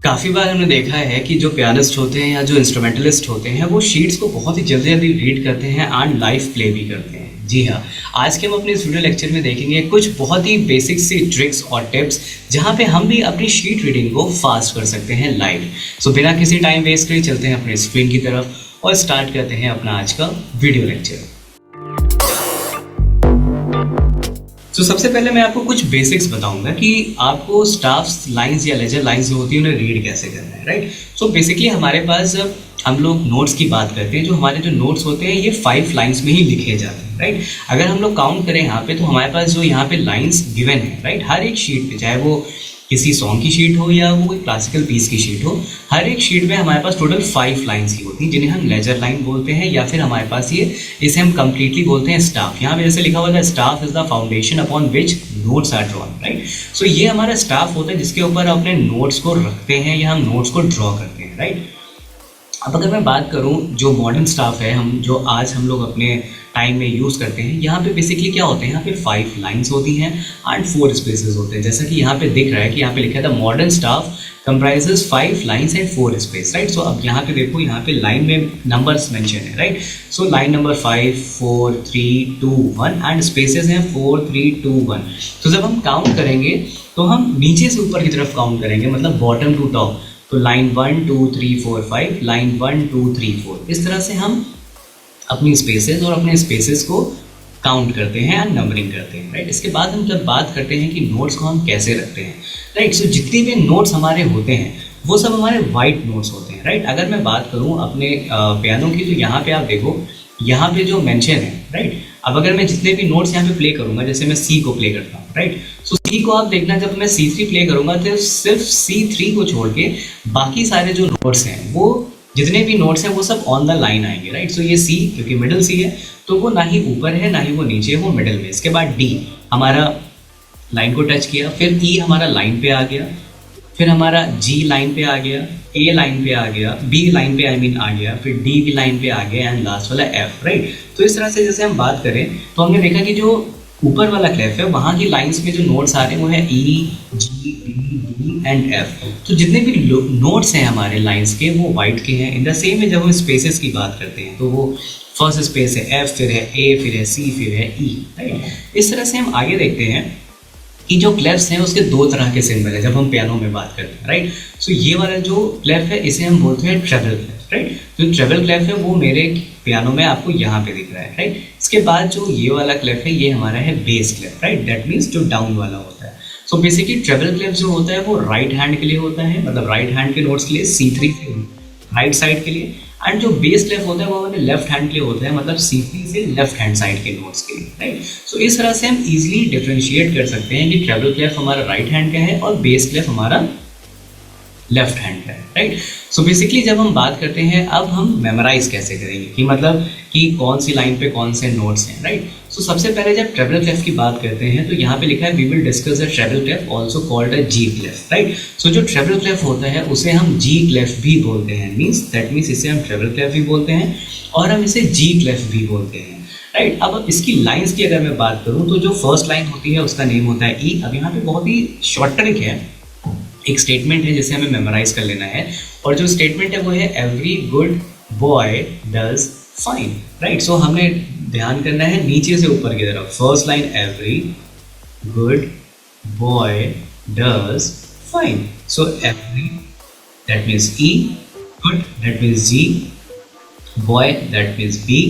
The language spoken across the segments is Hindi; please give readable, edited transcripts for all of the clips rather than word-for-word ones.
काफ़ी बार हमने देखा है कि जो पियानिस्ट होते हैं या जो इंस्ट्रूमेंटलिस्ट होते हैं वो शीट्स को बहुत ही जल्दी जल्दी रीड करते हैं एंड लाइव प्ले भी करते हैं। जी हाँ, आज के हम अपने इस वीडियो लेक्चर में देखेंगे कुछ बहुत ही बेसिक सी ट्रिक्स और टिप्स जहाँ पे हम भी अपनी शीट रीडिंग को फास्ट कर सकते हैं लाइव। सो बिना किसी टाइम वेस्ट करे चलते हैं अपने स्क्रीन की तरफ और स्टार्ट करते हैं अपना आज का वीडियो लेक्चर। तो सबसे पहले मैं आपको कुछ बेसिक्स बताऊंगा कि आपको स्टाफ लाइंस या लेजर लाइंस जो होती है उन्हें रीड कैसे करना है, राइट। सो बेसिकली हमारे पास जब हम लोग नोट्स की बात करते हैं, जो हमारे जो नोट्स होते हैं ये 5 लाइंस में ही लिखे जाते हैं, राइट। अगर हम लोग काउंट करें यहाँ पे तो हमारे पास जो यहाँ पे लाइंस गिवन है, राइट, हर एक शीट पे, चाहे वो किसी सॉन्ग की शीट हो या वो कोई क्लासिकल पीस की शीट हो, हर एक शीट में हमारे पास टोटल 5 लाइंस ही होती हैं जिन्हें हम लेजर लाइन बोलते हैं या फिर हमारे पास इसे हम कंप्लीटली बोलते हैं स्टाफ। यहाँ पे जैसे लिखा हुआ है staff is the foundation upon which notes are drawn, right. So ये हमारा स्टाफ होता है जिसके ऊपर अपने नोट्स को रखते हैं या हम नोट्स को ड्रॉ करते हैं, राइट। अब अगर मैं बात करूं जो मॉडर्न स्टाफ है, हम जो आज हम लोग अपने टाइम में यूज़ करते हैं, यहाँ पे बेसिकली क्या होते हैं, यहाँ पे 5 लाइंस होती हैं एंड 4 स्पेसेस होते हैं। जैसा कि यहाँ पे दिख रहा है कि यहाँ पे लिखा था modern staff comprises 5 lines and 4 space, right. So अब यहाँ पे देखो, यहाँ पे लाइन में नंबर्स मेंशन है, right. So line number 5 4 3 2 1 and spaces हैं 4 3 2 1। तो जब हम काउंट करेंगे तो हम नीचे से ऊपर की तरफ काउंट करेंगे, मतलब बॉटम टू टॉप। तो लाइन 1 2 3 4 5, लाइन 1 2 3 4, इस तरह से हम अपनी स्पेसेस और अपने स्पेसेस को काउंट करते हैं एंड नंबरिंग करते हैं, राइट। इसके बाद हम जब बात करते हैं कि नोट्स को हम कैसे रखते हैं, राइट। सो जितने भी नोट्स हमारे होते हैं वो सब हमारे वाइट नोट्स होते हैं, राइट। अगर मैं बात करूं अपने पियानो की, तो यहाँ पे आप देखो, यहाँ पे जो मेंशन है, राइट। अब अगर मैं जितने भी नोट्स यहाँ पे प्ले करूंगा, जैसे मैं सी को प्ले करता हूँ, राइट। सो सी को आप देखना, जब मैं C3 प्ले करूंगा तो सिर्फ C3 को छोड़ के बाकी सारे जो नोट्स हैं, वो जितने भी नोट्स हैं वो सब ऑन द लाइन आएंगे, राइट। सो ये C, क्योंकि मिडिल C है तो वो ना ही ऊपर है ना ही वो नीचे है, वो मिडिल में। इसके बाद D हमारा लाइन को टच किया, फिर E हमारा लाइन पे आ गया, फिर हमारा G लाइन पे आ गया, A लाइन पे आ गया, B लाइन पे आ गया, फिर D भी लाइन पे आ गया एंड लास्ट वाला F, राइट। तो इस तरह से जैसे हम बात करें तो हमने देखा कि जो ऊपर वाला क्लेफ है वहाँ की लाइंस में जो नोट्स आ रहे हैं वो है E, G, B, D and F। तो जितने भी नोट्स हैं हमारे लाइंस के वो वाइट के हैं। इन द सेम में जब हम स्पेसेस की बात करते हैं तो वो फर्स्ट स्पेस है F, फिर है A, फिर है C, फिर है E, राइट। इस तरह से हम आगे देखते हैं कि जो क्लेफ्स हैं उसके 2 तरह के सिंबल है जब हम पियानो में बात करते हैं, राइट। सो ये वाला जो क्लेफ है इसे हम बोलते हैं ट्रेबल क्लेफ, राइट। जो ट्रेबल क्लेफ है वो मेरे पियानो में आपको यहाँ पे दिख रहा है, राइट। इसके बाद जो ये वाला क्लेफ है ये हमारा है बेस क्लेफ, राइट। दैट मीन्स जो डाउन वाला होता है। सो बेसिकली ट्रेबल क्लेफ जो होता है वो राइट हैंड के लिए होता है, मतलब राइट हैंड के नोट्स के लिए, C3 से राइट साइड के लिए। एंड जो बेस क्लेफ होता है वो हमारे लेफ्ट हैंड के लिए होता है, मतलब C3 से लेफ्ट हैंड साइड के नोट्स के लिए, राइट। सो इस तरह से हम इजीली डिफरेंशिएट कर सकते हैं कि ट्रेबल क्लेफ हमारा राइट हैंड का है और बेस क्लेफ हमारा लेफ्ट हैंड का है, राइट। सो बेसिकली जब हम बात करते हैं अब हम मेमोराइज कैसे करेंगे, कि मतलब कि कौन सी लाइन पे कौन से नोट्स हैं, राइट। सो सबसे पहले जब ट्रेबल क्लेफ की बात करते हैं तो यहाँ पे लिखा है we will discuss the treble clef also called a G clef, right. So जो ट्रेबल क्लेफ होता है उसे हम जी क्लेफ भी बोलते हैं, दैट मीन्स इसे हम ट्रेबल क्लेफ भी बोलते हैं और हम इसे जी क्लेफ भी बोलते हैं, राइट। अब इसकी लाइंस की अगर मैं बात करूँ तो जो फर्स्ट लाइन होती है उसका नेम होता है ई। अब यहाँ पे बहुत ही शॉर्ट ट्रिक है, एक स्टेटमेंट है जिसे हमें मेमोराइज कर लेना है और जो स्टेटमेंट है वो है every good boy does fine, right. So हमने ध्यान करना है नीचे से ऊपर की तरफ। First line every good boy does fine. So every that means E, good that means G, boy that means B,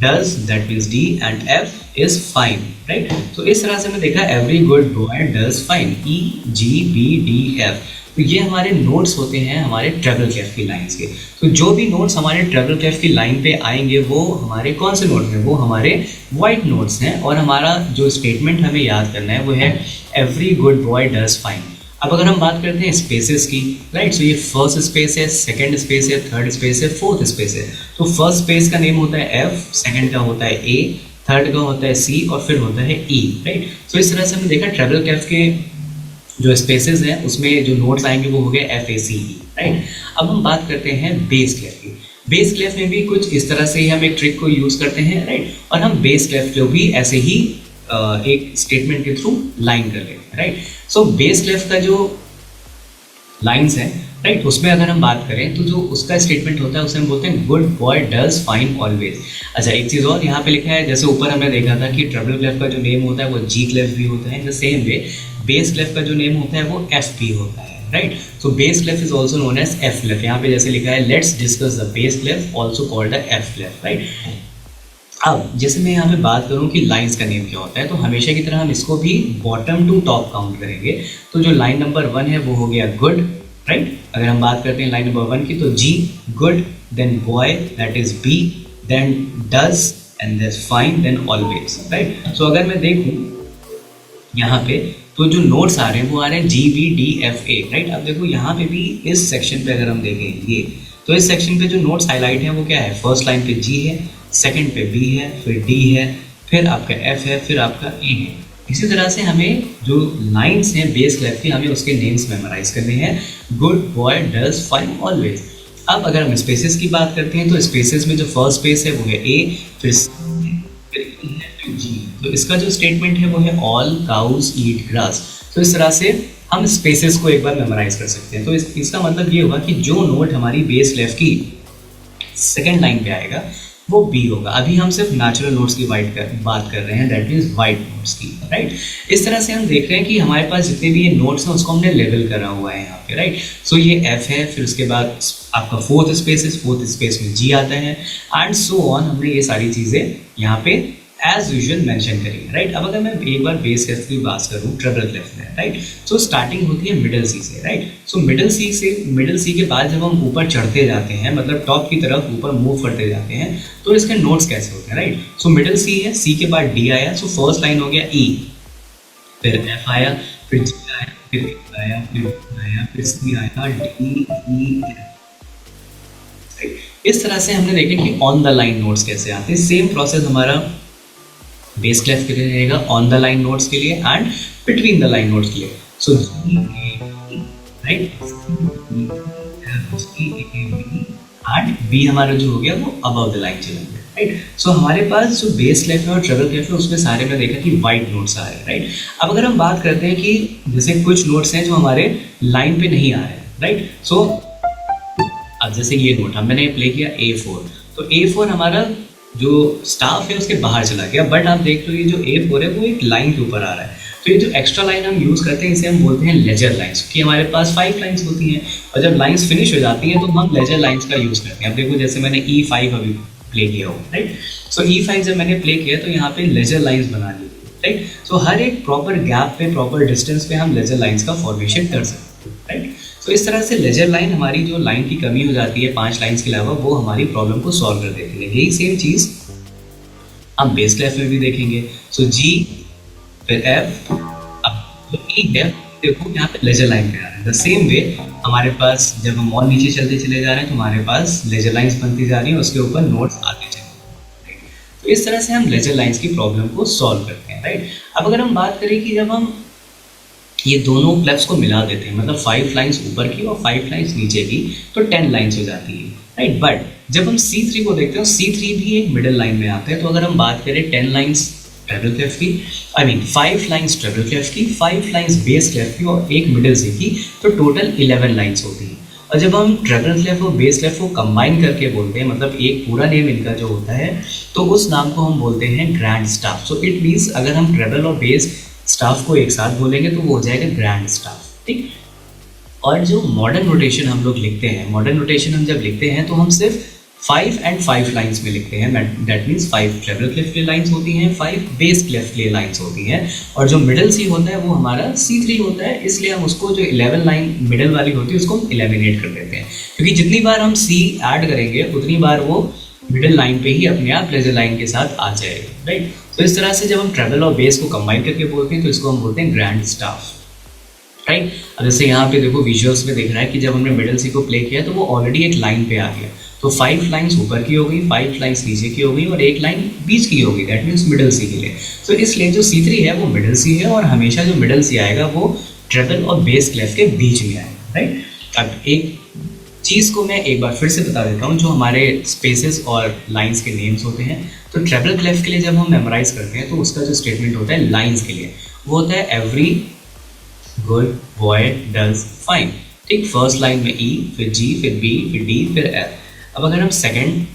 does that means D and F is fine, right। तो इस तरह से हमने देखा every good boy does fine, E, G, B, D, F। तो ये हमारे नोट्स होते हैं हमारे ट्रेबल क्लेफ की लाइंस के। तो जो भी नोट्स हमारे ट्रेबल क्लेफ की लाइन पे आएंगे वो हमारे कौन से नोट्स हैं, वो हमारे वाइट नोट्स हैं। और हमारा जो स्टेटमेंट हमें याद करना है वो है every good boy does fine। अब अगर हम बात करते हैं स्पेसेस की, राइट। सो ये फर्स्ट स्पेस है, सेकंड स्पेस है, थर्ड स्पेस है, फोर्थ स्पेस है। तो फर्स्ट स्पेस का नेम होता है F, सेकंड का होता है A, थर्ड का होता है C और फिर होता है E, राइट। सो इस तरह से हमने देखा ट्रेबल क्लेफ के जो स्पेसेस हैं उसमें जो नोट्स आएंगे वो हो गए FACE, राइट। अब हम बात करते हैं बेस क्लेफ की। बेस क्लेफ में भी कुछ इस तरह से ही हम एक ट्रिक को यूज करते हैं, राइट। और हम बेस क्लेफ को भी ऐसे ही एक स्टेटमेंट के थ्रू लाइन कर लेते हैं, राइट। सो बेस क्लेफ का जो लाइंस हैं राइट। उसमें अगर हम बात करें तो जो उसका स्टेटमेंट होता है उसे हम बोलते हैं good boy does fine always. अच्छा, एक चीज़ और यहाँ पे लिखा है, जैसे ऊपर हमने देखा था कि ट्रिपल क्लेफ का जो नेम होता है वो जी क्लेफ भी होता है, in the same way bass clef का जो नेम होता है वो एफ भी होता है, right. So bass clef is also known as F clef. यहाँ पे जैसे लिखा है let's discuss the bass clef also called the F clef, right. अब जैसे मैं यहाँ पे बात करूँ कि लाइंस का नेम क्या होता है, तो हमेशा की तरह हम इसको भी बॉटम टू टॉप काउंट करेंगे। तो जो लाइन नंबर 1 है वो हो गया गुड, राइट। अगर हम बात करते हैं लाइन नंबर 1 की, तो G good, then boy that is B, then does and then fine, then always, right. So अगर मैं देखूँ यहाँ पे तो जो नोट्स आ रहे हैं वो आ रहे हैं G B D F A, right. अब देखो यहाँ पे भी इस सेक्शन पे अगर हम देखें ये, तो इस सेक्शन पे जो नोट्स हाईलाइट है वो क्या है, फर्स्ट लाइन पे जी है, सेकंड पे बी है, फिर डी है, फिर आपका एफ है, फिर आपका ए है। इसी तरह से हमें जो लाइंस हैं बेस क्लेफ की, हमें उसके नेम्स मेमोराइज करने हैं, good boy does fine always. अब अगर हम स्पेसेस की बात करते हैं तो स्पेसेस में जो फर्स्ट स्पेस है वो है ए, फिर जी। तो इसका जो स्टेटमेंट है वो है ऑल काउज ईट ग्रास। तो इस तरह से हम स्पेसेस को एक बार मेमोराइज कर सकते हैं। तो इसका मतलब ये होगा कि जो नोट हमारी बेस क्लेफ की सेकेंड लाइन पे आएगा वो बी होगा। अभी हम सिर्फ नेचुरल नोट्स की बात कर रहे हैं, दैट मीन्स वाइट नोट्स की, राइट। इस तरह से हम देख रहे हैं कि हमारे पास जितने भी ये नोट्स हैं उसको हमने लेवल करा हुआ है यहाँ पे, राइट। सो ये एफ है, फिर उसके बाद आपका फोर्थ स्पेस में जी आता है, एंड सो ऑन। हमने ये सारी चीज़ें यहाँ पे एज यूजुअल मेंशन करी, राइट। अब अगर मैं एक बार बेस क्लेफ की बात करूँ ट्रिपल क्लेफ में, राइट, सो स्टार्टिंग होती है मिडिल सी से, राइट। सो मिडिल सी के बाद जब हम ऊपर चढ़ते जाते हैं, मतलब टॉप की तरफ ऊपर मूव करते जाते हैं, तो इसके नोट्स कैसे होते हैं, राइट। सो मिडिल सी है, सी के बाद डी आया, सो फर्स्ट लाइन हो गया ई, फिर एफ आया, फिर जी आया, फिर ए आया, फिर डी आया, फिर सी आया, डी ई एफ। इस तरह से हमने देखा कि ऑन द लाइन नोट्स कैसे आते हैं। सेम प्रोसेस हमारा बेस क्लेफ के लिए रहेगा, ऑन द लाइन नोट्स के लिए and between the line notes के लिए। सो राइट, एंड बी हमारा जो हो गया वो अबव द लाइन चलेंगे, राइट। सो हमारे पास जो बेस क्लेफ है और ट्रिपल क्लेफ है उसमें सारे में देखा कि वाइट नोट्स आ रहे हैं, राइट। अब अगर हम बात करते हैं कि जैसे कुछ नोट्स हैं जो हमारे लाइन पे नहीं आ रहे हैं, राइट। सो अब जैसे ये नोट मैंने प्ले किया A4, तो A4 हमारा जो स्टाफ है उसके बाहर चला गया, बट आप देख लो ये जो A4 है वो एक लाइन के ऊपर आ रहा है। तो ये जो एक्स्ट्रा लाइन हम यूज़ करते हैं इसे हम बोलते हैं लेजर लाइंस, क्योंकि हमारे पास 5 लाइंस होती हैं और जब लाइंस फिनिश हो जाती हैं तो हम लेजर लाइंस का यूज़ करते हैं। अब देखो जैसे मैंने E5 अभी प्ले किया हो, राइट। सो E5 जब मैंने प्ले किया तो यहाँ पे लेजर लाइंस बना ली, राइट। सो हर एक प्रॉपर गैप पे, प्रॉपर डिस्टेंस पे हम लेजर लाइंस का फॉर्मेशन कर सकते हैं, राइट। तो इस तरह से लेजर लाइन हमारी जो लाइन की कमी हो जाती है 5 लाइंस के अलावा, वो हमारी प्रॉब्लम को सॉल्व कर देती है। यही सेम चीज़ हम बेस क्लेफ में भी देखेंगे। सो जी फिर एफ, अब जो ई है देखो यहाँ पे लेजर लाइन पे आ रहा है। द सेम वे हमारे पास जब हम और नीचे चलते चले जा रहे हैं तो हमारे पास लेजर लाइंस बनती जा रही है, उसके ऊपर नोट्स आते चले, राइट। तो इस तरह से हम लेजर लाइंस की प्रॉब्लम को सॉल्व करते हैं, राइट। अब अगर हम बात करें कि जब हम ये दोनों क्लेफ्स को मिला देते हैं, मतलब 5 लाइंस ऊपर की और 5 लाइंस नीचे की, तो 10 लाइंस हो जाती है, राइट। बट जब हम C3 को देखते हैं, C3 भी एक मिडिल लाइन में आता है। तो अगर हम बात करें 10 लाइंस ट्रिपल क्लेफ की, 5 लाइंस ट्रिपल क्लेफ की, 5 लाइंस बेस क्लेफ की और एक मिडिल सी की, तो टोटल 11 लाइंस होती हैं। और जब हम ट्रिपल क्लेफ और बेस क्लेफ को कंबाइन करके बोलते हैं, मतलब एक पूरा नेम इनका जो होता है, तो उस नाम को हम बोलते हैं grand staff. So it means अगर हम ट्रिपल और बेस स्टाफ को एक साथ बोलेंगे तो वो हो जाएगा ग्रैंड स्टाफ, ठीक। और जो मॉडर्न नोटेशन हम लोग लिखते हैं, मॉडर्न नोटेशन हम जब लिखते हैं तो हम सिर्फ 5 and 5 लाइंस में लिखते हैं। दैट मीन्स 5 ट्रिपल क्लेफ के लिए लाइंस होती हैं, 5 बेस क्लेफ के लिए लाइंस होती हैं, और जो मिडिल सी होता है वो हमारा C3 होता है। इसलिए हम उसको जो 11 लाइन मिडिल वाली होती है उसको हम एलिमिनेट कर देते हैं, क्योंकि जितनी बार हम C ऐड करेंगे उतनी बार वो मिडिल लाइन पे ही अपने आप लेजर लाइन के साथ आ जाएगा, राइट। तो इस तरह से जब हम ट्रिपल और बेस को कंबाइन करके बोलते हैं तो इसको हम बोलते हैं ग्रैंड स्टाफ, राइट। अब जैसे यहाँ पे देखो विजुअल्स में दिख रहा है कि जब हमने मिडिल सी को प्ले किया तो वो ऑलरेडी एक लाइन पे आ गया। तो 5 लाइंस ऊपर की हो गई, 5 लाइंस नीचे की हो गई और एक लाइन बीच की हो गई, दैट मीन्स मिडिल सी के लिए। तो इसलिए जो C3 है वो मिडिल सी है और हमेशा जो मिडिल सी आएगा वो ट्रिपल और बेस क्लेफ के बीच में आएगा, राइट। अब एक चीज़ को मैं एक बार फिर से बता देता हूँ, जो हमारे स्पेसेस और लाइंस के नेम्स होते हैं, तो ट्रिपल क्लेफ के लिए जब हम मेमोराइज करते हैं तो उसका जो स्टेटमेंट होता है लाइंस के लिए वो होता है every good boy does fine. ठीक, फर्स्ट लाइन में ई, फिर जी, फिर बी, फिर डी, फिर एफ। अब अगर हम सेकंड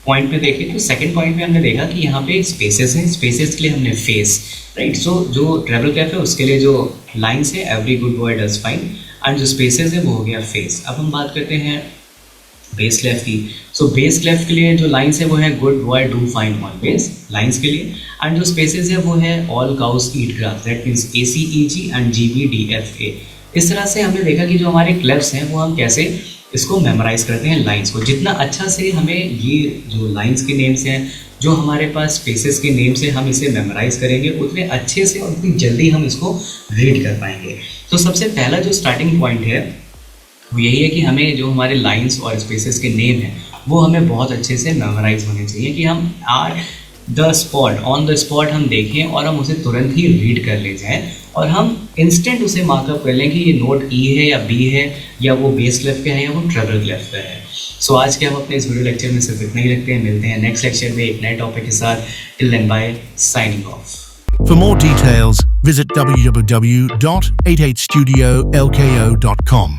पॉइंट पे देखें तो सेकंड पॉइंट में हमने देखा कि यहाँ पे स्पेसेस हैं, स्पेसेस के लिए हमने फेस, राइट। सो जो ट्रेबल क्लेफ है उसके लिए जो लाइन्स है every good boy does fine, and जो स्पेसेस है वो हो गया फेस। अब हम बात करते हैं बेस क्लेफ की। सो बेस क्लेफ के लिए जो लाइन्स है वो है good boy do fine on base, lines के लिए, एंड जो स्पेसेस है वो है all cows eat grass, that means A C E G and G B D F A. इस तरह से हमने देखा कि जो हमारे क्लेफ्स हैं वो हम कैसे इसको मेमोराइज करते हैं लाइंस को। जितना अच्छा से हमें ये जो लाइंस के नेम्स हैं, जो हमारे पास स्पेसेस के नेम्स हैं, हम इसे मेमोराइज करेंगे उतने अच्छे से और उतनी जल्दी हम इसको रीड कर पाएंगे। तो सबसे पहला जो स्टार्टिंग पॉइंट है वो यही है कि हमें जो हमारे लाइंस और स्पेसेस के नेम हैं वो हमें बहुत अच्छे से मेमोराइज होने चाहिए, कि हम are the spot, on the spot हम देखें और हम उसे तुरंत ही रीड कर ले जाएं और हम इंस्टेंट उसे मार्कअप कर लें कि ये नोट ई है या बी है या वो बेस क्लेफ का है या वो ट्रेबल क्लेफ का है। सो आज के हम अपने इस वीडियो लेक्चर में सिर्फ इतना ही रखते हैं। मिलते हैं नेक्स्ट लेक्चर में एक नए टॉपिक के साथ। Till then bye, signing off. For more details, visit www.88studiolko.com.